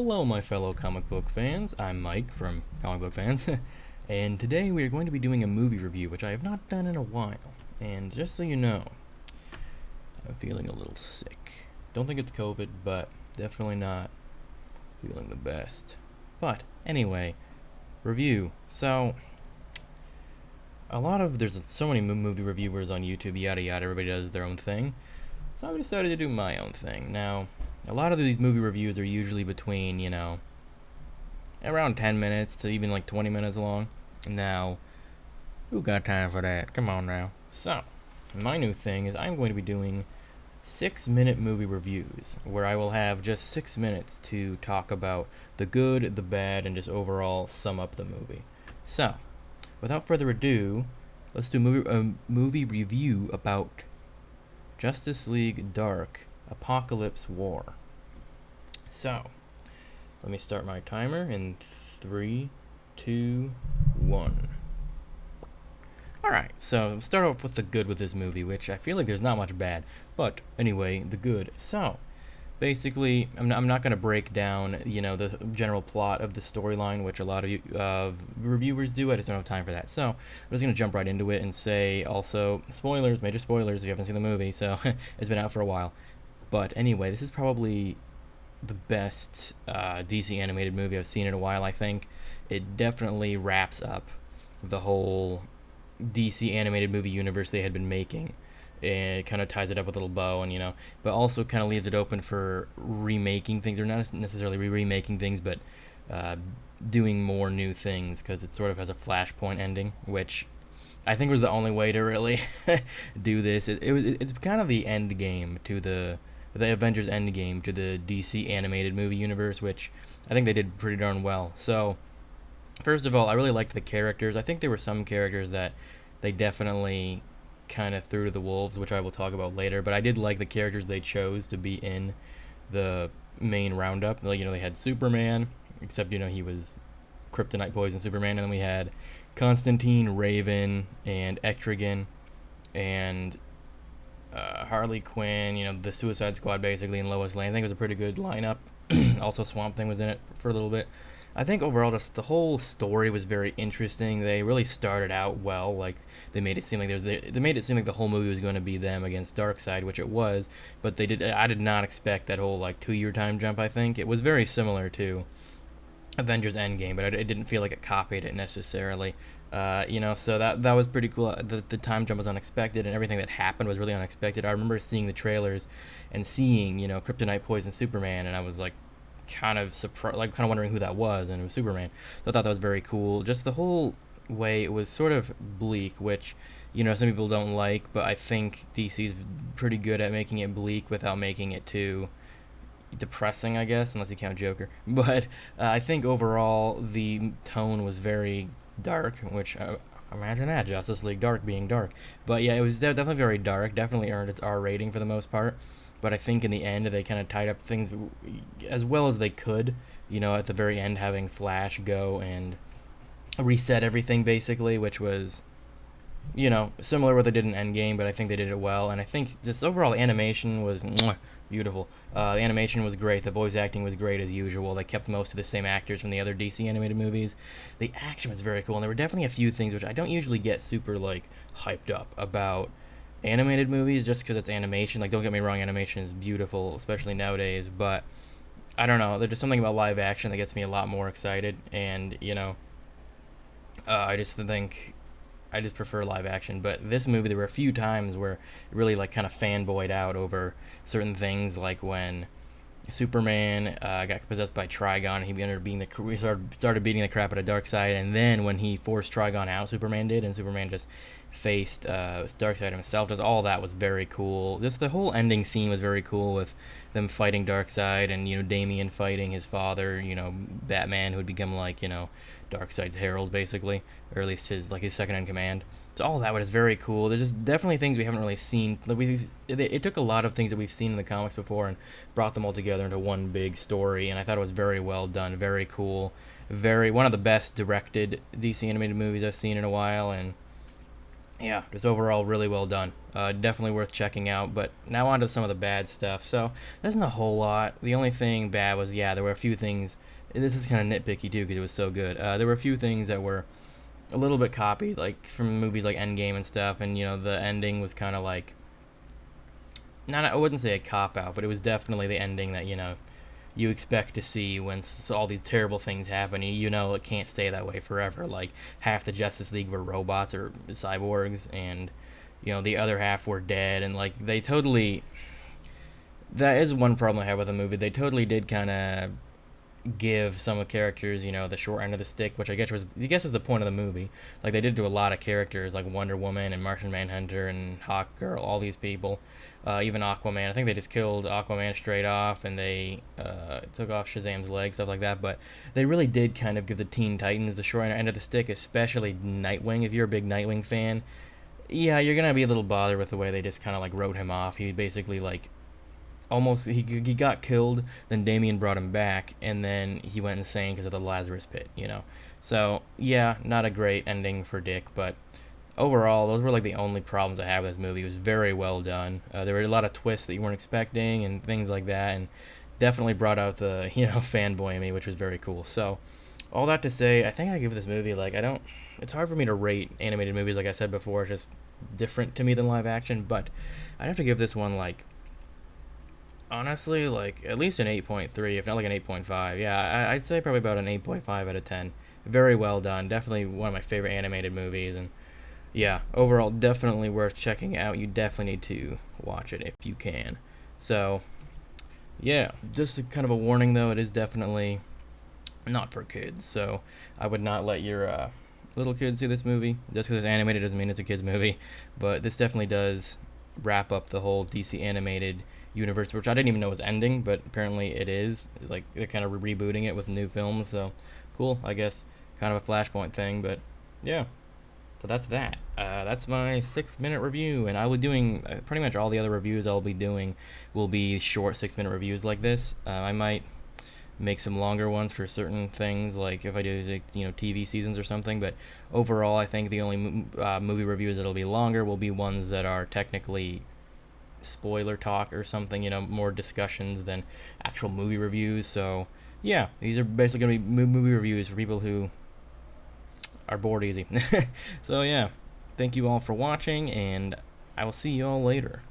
Hello, my fellow comic book fans. I'm Mike from Comic Book Fans, and today we are going to be doing a movie review, which I have not done in a while. And just so you know, I'm feeling a little sick. Don't think it's COVID, but definitely not feeling the best. But anyway, review. So, there's so many movie reviewers on YouTube, yada yada. Everybody does their own thing. So I decided to do my own thing. Now, a lot of these movie reviews are usually between, around 10 minutes to even like 20 minutes long. Now, who got time for that? Come on now. So, my new thing is I'm going to be doing 6-minute movie reviews, where I will have just 6 minutes to talk about the good, the bad, and just overall sum up the movie. So, without further ado, let's do a movie review about Justice League Dark Apocalypse War. So, let me start my timer in 3, 2, 1. Alright, so start off with the good with this movie, which I feel like there's not much bad. But anyway, the good. So, basically, I'm not going to break down, the general plot of the storyline, which a lot of reviewers do. I just don't have time for that. So, I'm just going to jump right into it and say also, spoilers, major spoilers if you haven't seen the movie, so it's been out for a while. But anyway, this is probably the best DC animated movie I've seen in a while, I think. It definitely wraps up the whole DC animated movie universe they had been making. It kind of ties it up with a little bow, and but also kind of leaves it open for remaking things, or not necessarily remaking things, but doing more new things, because it sort of has a Flashpoint ending, which I think was the only way to really do this. It's kind of the end game to the Avengers end game to the DC animated movie universe, which I think they did pretty darn well. So, first of all, I really liked the characters. I think there were some characters that they definitely kind of threw to the wolves, which I will talk about later, but I did like the characters they chose to be in the main roundup. Like, they had Superman, except, he was kryptonite poison Superman, and then we had Constantine, Raven, and Etrigan, and Harley Quinn, the Suicide Squad basically, and Lois Lane. I think it was a pretty good lineup. Also, Swamp Thing was in it for a little bit. I think overall, just the whole story was very interesting. They really started out well. Like, they made it seem like the whole movie was going to be them against Darkseid, which it was. But I did not expect that whole 2-year time jump. I think it was very similar to Avengers Endgame, but it didn't feel like it copied it necessarily. So that was pretty cool. The time jump was unexpected, and everything that happened was really unexpected. I remember seeing the trailers and seeing Kryptonite Poison Superman, and I was kind of surprised, kind of wondering who that was, and it was Superman. So I thought that was very cool. Just the whole way it was sort of bleak, which some people don't like, but I think DC's pretty good at making it bleak without making it too depressing, I guess, unless you count Joker. But I think overall the tone was very dark, which imagine that, Justice League Dark being dark. But yeah, it was definitely very dark, definitely earned its R rating for the most part. But I think in the end they kind of tied up things as well as they could, at the very end, having Flash go and reset everything basically, which was similar to what they did in Endgame, but I think they did it well. And I think this overall animation was beautiful. The animation was great. The voice acting was great as usual. They kept most of the same actors from the other DC animated movies. The action was very cool, and there were definitely a few things which I don't usually get super hyped up about animated movies, just because it's animation. Don't get me wrong, animation is beautiful, especially nowadays, but I don't know, there's just something about live action that gets me a lot more excited, and I just prefer live action. But this movie, there were a few times where it really kind of fanboyed out over certain things, like when Superman got possessed by Trigon, he started beating the crap out of Darkseid, and then when he forced Trigon out, Superman did, and Superman just faced Darkseid himself. Just all that was very cool. Just the whole ending scene was very cool, with them fighting Darkseid, and Damian fighting his father, Batman, who would become Darkseid's herald basically, or at least his second in command. So all that was very cool. There's just definitely things we haven't really seen. It took a lot of things that we've seen in the comics before and brought them all together into one big story, and I thought it was very well done, very cool, one of the best directed DC animated movies I've seen in a while. And Yeah, just overall really well done. Definitely worth checking out. But now on to some of the bad stuff. So there's not a whole lot. The only thing bad was, yeah, there were a few things. This is kind of nitpicky too because it was so good. There were a few things that were a little bit copied, like from movies like Endgame and stuff. And the ending was kind of like, not, I wouldn't say a cop out, but it was definitely the ending that you expect to see when all these terrible things happen. It can't stay that way forever. Like half the Justice League were robots or cyborgs, and the other half were dead. And like they totally, that is one problem I have with the movie. They totally did kind of give some of the characters, the short end of the stick, which I guess was the point of the movie. Like they did to a lot of characters, like Wonder Woman and Martian Manhunter and Hawkgirl, all these people, even Aquaman. I think they just killed Aquaman straight off, and they took off Shazam's leg, stuff like that. But they really did kind of give the Teen Titans the short end of the stick, especially Nightwing. If you're a big Nightwing fan, yeah, you're gonna be a little bothered with the way they just kind of like wrote him off. He basically like almost he got killed. Then Damien brought him back, and then he went insane because of the Lazarus pit. So yeah, not a great ending for Dick, but overall, those were like the only problems I have with this movie. It was very well done. There were a lot of twists that you weren't expecting and things like that, and definitely brought out the fanboy in me, which was very cool. So all that to say, I think I give this movie like I don't. It's hard for me to rate animated movies, like I said before. It's just different to me than live action, but I'd have to give this one like honestly, like at least an 8.3, if not like an 8.5. Yeah, I'd say probably about an 8.5 out of 10. Very well done. Definitely one of my favorite animated movies, and yeah, overall definitely worth checking out. You definitely need to watch it if you can. So yeah, just kind of a warning though, it is definitely not for kids. So I would not let your little kids see this movie. Just because it's animated doesn't mean it's a kids movie, but this definitely does wrap up the whole DC animated universe, which I didn't even know was ending, but apparently it is. Like they're kind of rebooting it with new films, so cool. I guess kind of a Flashpoint thing, but yeah. So that's that. That's my 6 minute review, and I will be doing pretty much all the other reviews I'll be doing will be short 6 minute reviews like this. I might make some longer ones for certain things, like if I do like, TV seasons or something. But overall, I think the only movie reviews that'll be longer will be ones that are technically spoiler talk or something, more discussions than actual movie reviews. So yeah, these are basically going to be movie reviews for people who are bored easy. So yeah, thank you all for watching, and I will see you all later.